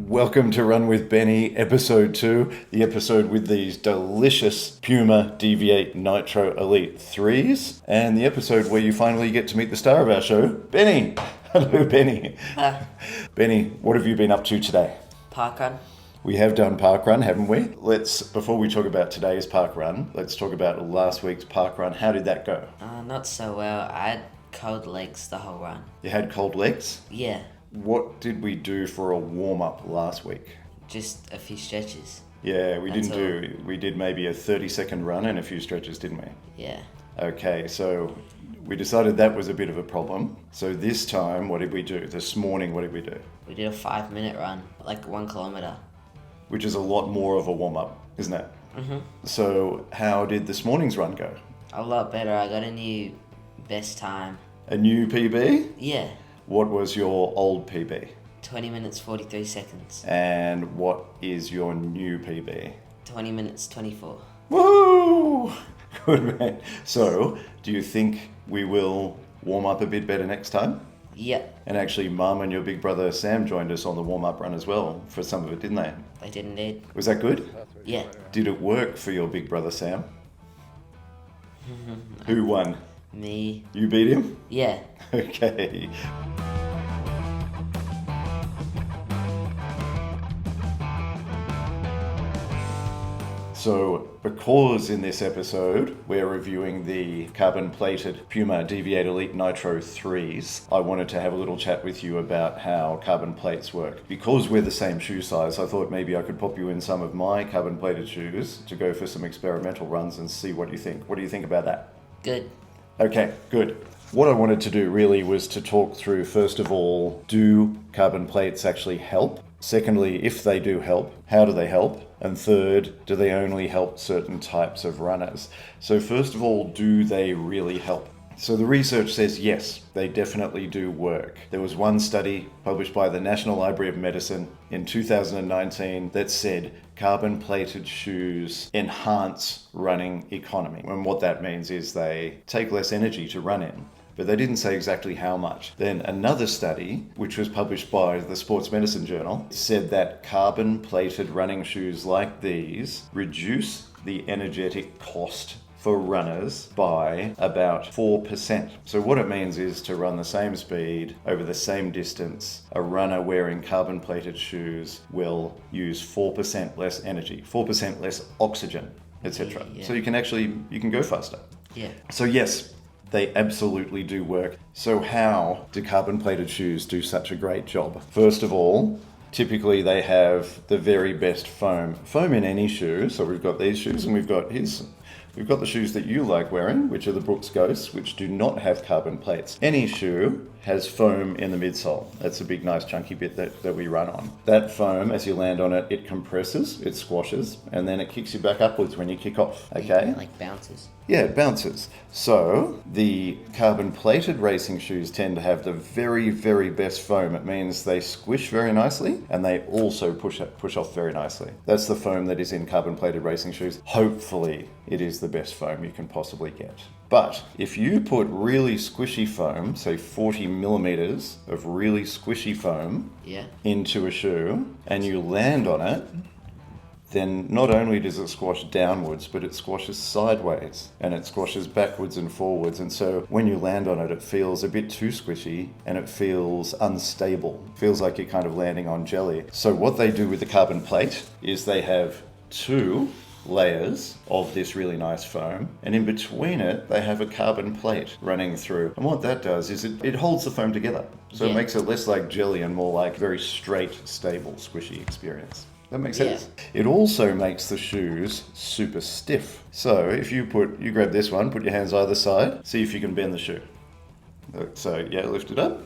Welcome to Run with Benny, episode 2, the episode with these delicious Puma Deviate Nitro Elite 3s, and the episode where you finally get to meet the star of our show, Benny. Hello, Benny. Benny, what have you been up to today? Parkrun. We have done Parkrun, haven't we? Before we talk about today's Parkrun, let's talk about last week's Parkrun. How did that go? Not so well. I had cold legs the whole run. You had cold legs? Yeah, What did we do for a warm-up last week? just a few stretches. Yeah, we That's did maybe a 30-second run and a few stretches, didn't we? Yeah. Okay, so we decided that was a bit of a problem. So this time, what did we do? This morning, what did we do? We did a 5-minute run, like 1 kilometer. Which is a lot more of a warm-up, isn't it? Mm-hmm. So how did this morning's run go? A lot better. I got a new best time. A new PB? Yeah. What was your old PB? 20 minutes, 43 seconds. And what is your new PB? 20 minutes, 24. Woo! Good man. So, do you think we will warm up a bit better next time? Yep, And actually, Mum and your big brother Sam joined us on the warm-up run as well for some of it, didn't they? they did indeed. Was that good? Yeah. Did it work for your big brother Sam? Who won? Me. You beat him? Yeah. Okay. So, because in this episode we're reviewing the carbon-plated Puma Deviate Elite Nitro 3s, I wanted to have a little chat with you about how carbon plates work. Because we're the same shoe size, I thought maybe I could pop you in some of my carbon-plated shoes to go for some experimental runs and see what you think. What do you think about that? Good. Okay, good. What I wanted to do really was to talk through, first of all, do carbon plates actually help? Secondly, if they do help, how do they help? And third, do they only help certain types of runners? So first of all, do they really help? So the research says yes, they definitely do work. There was one study published by the National Library of Medicine in 2019 that said carbon-plated shoes enhance running economy. And what that means is they take less energy to run in. But they didn't say exactly how much. Then another study, which was published by the Sports Medicine Journal, said that carbon-plated running shoes like these reduce the energetic cost for runners by about 4%. So what it means is to run the same speed over the same distance, a runner wearing carbon-plated shoes will use 4% less energy, 4% less oxygen, etc. Yeah. So you can go faster. Yeah. So yes, they absolutely do work. So how do carbon-plated shoes do such a great job? First of all, typically they have the very best foam. Foam in any shoe. So we've got these shoes and we've got the shoes that you like wearing, which are the Brooks Ghosts, which do not have carbon plates. Any shoe has foam in the midsole. That's a big, nice, chunky bit that we run on. That foam, as you land on it, it compresses, it squashes, and then it kicks you back upwards when you kick off, okay? Like bounces. Yeah, it bounces. So the carbon-plated racing shoes tend to have the very, very best foam. It means they squish very nicely and they also push off very nicely. That's the foam that is in carbon-plated racing shoes. Hopefully it is the best foam you can possibly get. But if you put really squishy foam, say 40 millimeters of really squishy foam Yeah. into a shoe and you land on it, then not only does it squash downwards, but it squashes sideways and it squashes backwards and forwards. And so when you land on it, it feels a bit too squishy and it feels unstable. It feels like you're kind of landing on jelly. So what they do with the carbon plate is they have 2 layers of this really nice foam, and in between it they have a carbon plate running through, and what that does is it holds the foam together, so Yeah. It makes it less like jelly and more like very straight, stable, squishy experience. That makes sense? It also makes the shoes super stiff. So if you grab this one, put your hands either side, see if you can bend the shoe. So yeah, lift it up.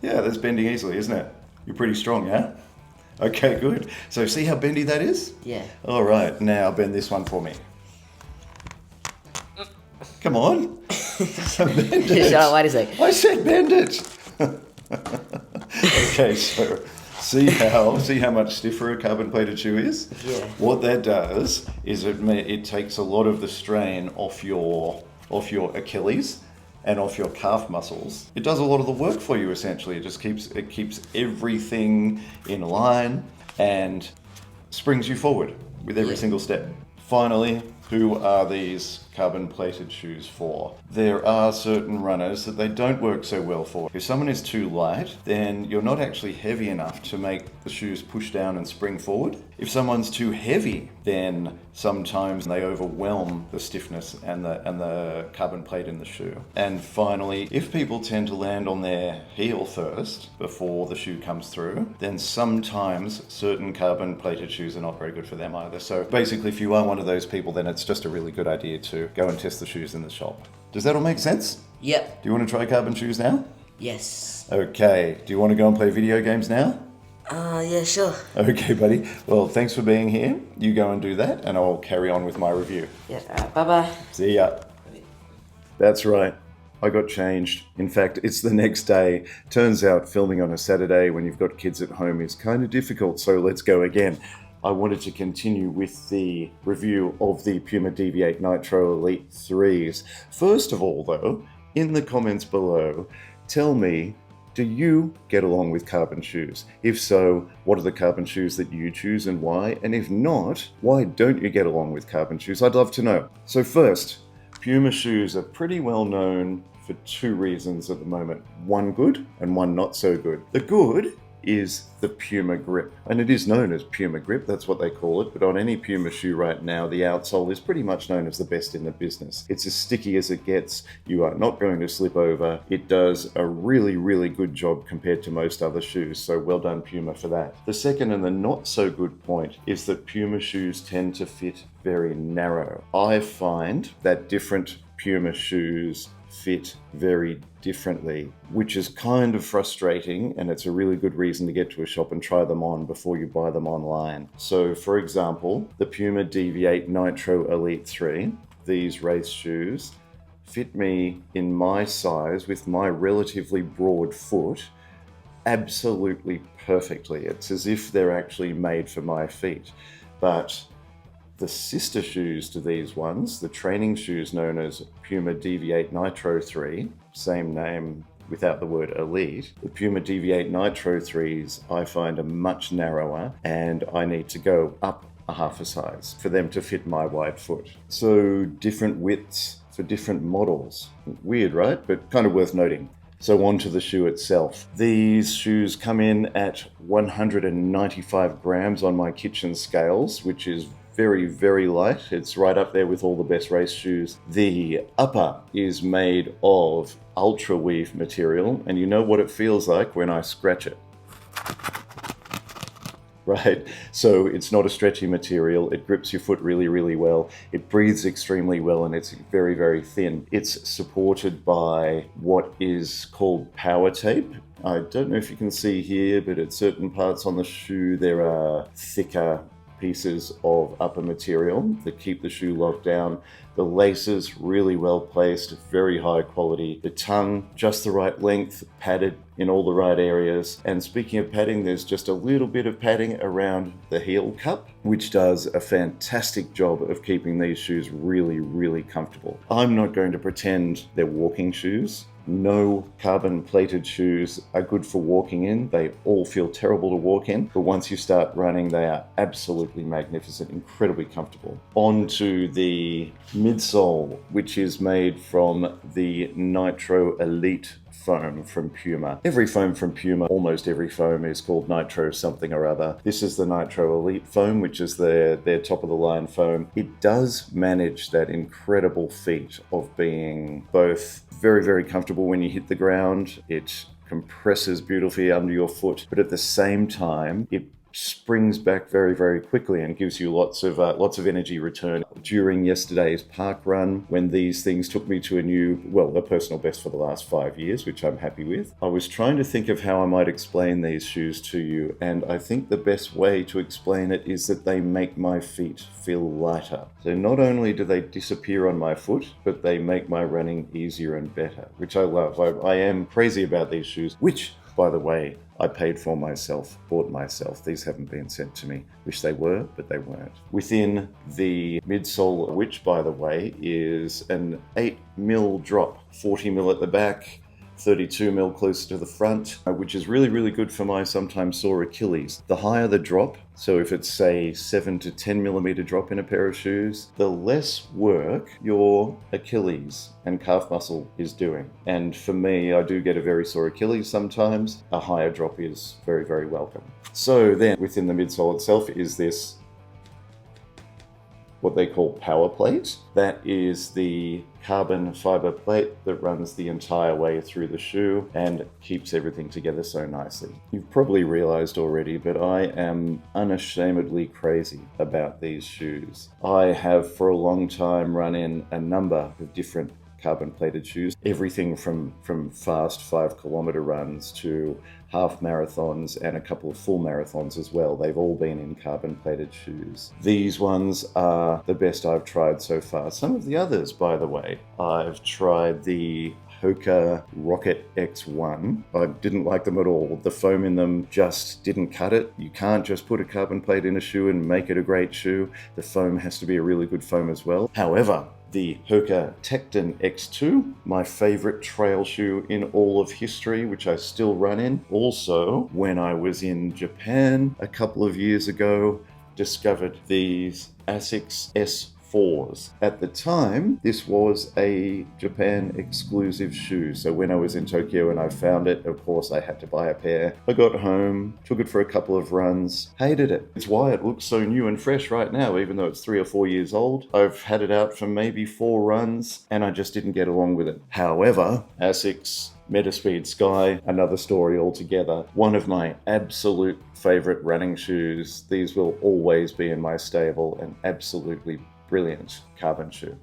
Yeah, that's bending easily, isn't it? You're pretty strong, yeah? Okay, good. So see how bendy that is? Yeah. All right, now bend this one for me. Come on. Bend it. Shut up, wait a sec. I said bend it. Okay, so see how much stiffer a carbon-plated shoe is? Yeah. What that does is it takes a lot of the strain off your Achilles and off your calf muscles. It does a lot of the work for you essentially. It keeps everything in line. and springs you forward with every single step. Finally, who are these carbon plated shoes for? There are certain runners that they don't work so well for. If someone is too light, then you're not actually heavy enough to make the shoes push down and spring forward. If someone's too heavy, then sometimes they overwhelm the stiffness and the carbon plate in the shoe. And finally, if people tend to land on their heel first before the shoe comes through, then sometimes certain carbon plated shoes are not very good for them either. So basically, if you are one of those people, then it's just a really good idea to go and test the shoes in the shop. Does that all make sense? Yep. Do you want to try carbon shoes now? Yes. Okay. Do you want to go and play video games now? Yeah, sure. Okay, buddy. Well, thanks for being here. You go and do that, and I'll carry on with my review. Yeah, bye-bye. See ya. That's right. I got changed. In fact, it's the next day. Turns out filming on a Saturday when you've got kids at home is kind of difficult, so let's go again. I wanted to continue with the review of the Puma Deviate Nitro Elite 3s. First of all, though, in the comments below, tell me, do you get along with carbon shoes? If so, what are the carbon shoes that you choose and why? And if not, why don't you get along with carbon shoes? I'd love to know. So first, Puma shoes are pretty well known for two reasons at the moment. One good and one not so good. The good is the PumaGrip, and it is known as PumaGrip, that's what they call it, but on any Puma shoe right now, the outsole is pretty much known as the best in the business. It's as sticky as it gets, you are not going to slip over, it does a really, really good job compared to most other shoes, so well done Puma for that. The second and the not so good point is that Puma shoes tend to fit very narrow. I find that different Puma shoes fit very differently, which is kind of frustrating, and it's a really good reason to get to a shop and try them on before you buy them online. So for example, the Puma Deviate Nitro Elite 3, these race shoes, fit me in my size with my relatively broad foot absolutely perfectly. It's as if they're actually made for my feet. But the sister shoes to these ones, the training shoes known as Puma Deviate Nitro 3, same name without the word Elite, the Puma Deviate Nitro 3s I find are much narrower, and I need to go up a half a size for them to fit my wide foot. So different widths for different models. Weird, right? But kind of worth noting. So on to the shoe itself. These shoes come in at 195 grams on my kitchen scales, which is very, very light. It's right up there with all the best race shoes. The upper is made of ultra weave material, and you know what it feels like when I scratch it. Right? So it's not a stretchy material. It grips your foot really, really well. It breathes extremely well, and it's very, very thin. It's supported by what is called power tape. I don't know if you can see here, but at certain parts on the shoe, there are thicker pieces of upper material that keep the shoe locked down. The laces really well placed, very high quality. The tongue just the right length, padded in all the right areas. And speaking of padding, there's just a little bit of padding around the heel cup, which does a fantastic job of keeping these shoes really, really comfortable. I'm not going to pretend they're walking shoes. No carbon plated shoes are good for walking in. They all feel terrible to walk in, but once you start running, they are absolutely magnificent, incredibly comfortable. On to the midsole, which is made from the Nitro Elite foam from Puma. Every foam from Puma, almost every foam, is called Nitro something or other. This is the Nitro Elite foam, which is their top of the line foam. It does manage that incredible feat of being both very, very comfortable when you hit the ground. It compresses beautifully under your foot, but at the same time, it springs back very, very quickly and gives you lots of energy return. During yesterday's park run, when these things took me to a personal best for the last 5 years, which I'm happy with, I was trying to think of how I might explain these shoes to you, and I think the best way to explain it is that they make my feet feel lighter. So not only do they disappear on my foot, but they make my running easier and better, which I love. I am crazy about these shoes, which, by the way, I paid for myself, bought myself. These haven't been sent to me. Wish they were, but they weren't. Within the midsole, which, by the way, is an 8mm drop, 40mm at the back, 32 mil closer to the front, which is really, really good for my sometimes sore Achilles. The higher the drop, so if it's say 7 to 10 millimeter drop in a pair of shoes, the less work your Achilles and calf muscle is doing. And for me, I do get a very sore Achilles sometimes. A higher drop is very, very welcome. So then within the midsole itself is this what they call Pwrplate. That is the carbon fiber plate that runs the entire way through the shoe and keeps everything together so nicely. You've probably realized already, but I am unashamedly crazy about these shoes. I have for a long time run in a number of different carbon plated shoes, everything from fast 5-kilometer runs to half marathons and a couple of full marathons as well. They've all been in carbon plated shoes. These ones are the best I've tried so far. Some of the others, by the way, I've tried the Hoka Rocket X1. I didn't like them at all. The foam in them just didn't cut it. You can't just put a carbon plate in a shoe and make it a great shoe. The foam has to be a really good foam as well. However, the Hoka Tecton X2, my favorite trail shoe in all of history, which I still run in. Also, when I was in Japan a couple of years ago, discovered these Asics S4s. At the time, this was a Japan exclusive shoe. So when I was in Tokyo and I found it, of course I had to buy a pair. I got home, took it for a couple of runs, hated it. It's why it looks so new and fresh right now, even though it's 3 or 4 years old. I've had it out for maybe 4 runs and I just didn't get along with it. However, Asics Metaspeed Sky, another story altogether. One of my absolute favorite running shoes. These will always be in my stable, an absolutely brilliant carbon shoe.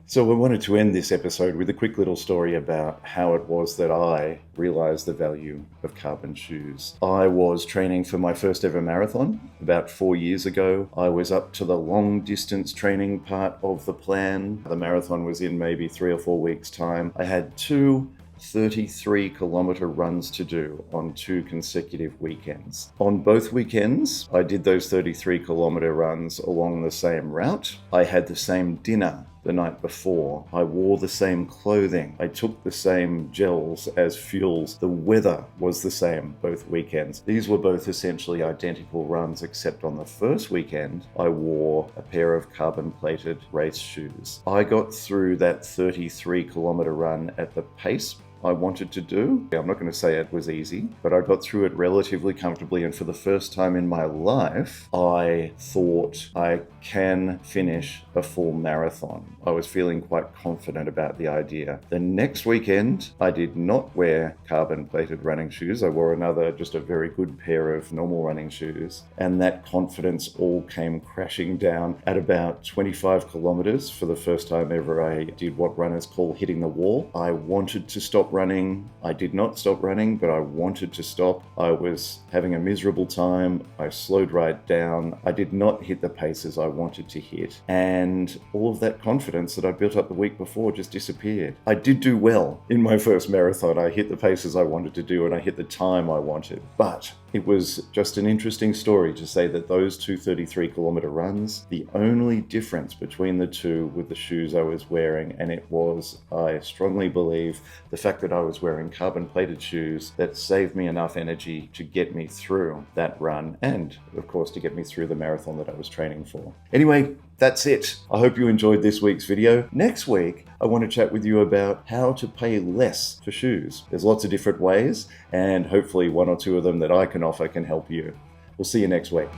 So I wanted to end this episode with a quick little story about how it was that I realized the value of carbon shoes. I was training for my first ever marathon about 4 years ago. I was up to the long distance training part of the plan. The marathon was in maybe 3 or 4 weeks' time. I had 2 33-kilometer runs to do on 2 consecutive weekends. On both weekends, I did those 33-kilometer runs along the same route. I had the same dinner the night before. I wore the same clothing. I took the same gels as fuels. The weather was the same both weekends. These were both essentially identical runs, except on the first weekend, I wore a pair of carbon-plated race shoes. I got through that 33-kilometer run at the pace I wanted to do. I'm not going to say it was easy, but I got through it relatively comfortably, and for the first time in my life, I thought I can finish a full marathon. I was feeling quite confident about the idea. The next weekend, I did not wear carbon-plated running shoes. I wore just a very good pair of normal running shoes, and that confidence all came crashing down at about 25 kilometers. For the first time ever, I did what runners call hitting the wall. I wanted to stop running. I did not stop running, but I wanted to stop. I was having a miserable time. I slowed right down. I did not hit the paces I wanted to hit. And all of that confidence that I built up the week before just disappeared. I did do well in my first marathon. I hit the paces I wanted to do and I hit the time I wanted. But it was just an interesting story to say that those 2 33-kilometer runs, the only difference between the two were the shoes I was wearing, and it was, I strongly believe, the fact that I was wearing carbon-plated shoes that saved me enough energy to get me through that run and, of course, to get me through the marathon that I was training for. Anyway, that's it. I hope you enjoyed this week's video. Next week, I want to chat with you about how to pay less for shoes. There's lots of different ways, and hopefully 1 or 2 of them that I can offer can help you. We'll see you next week.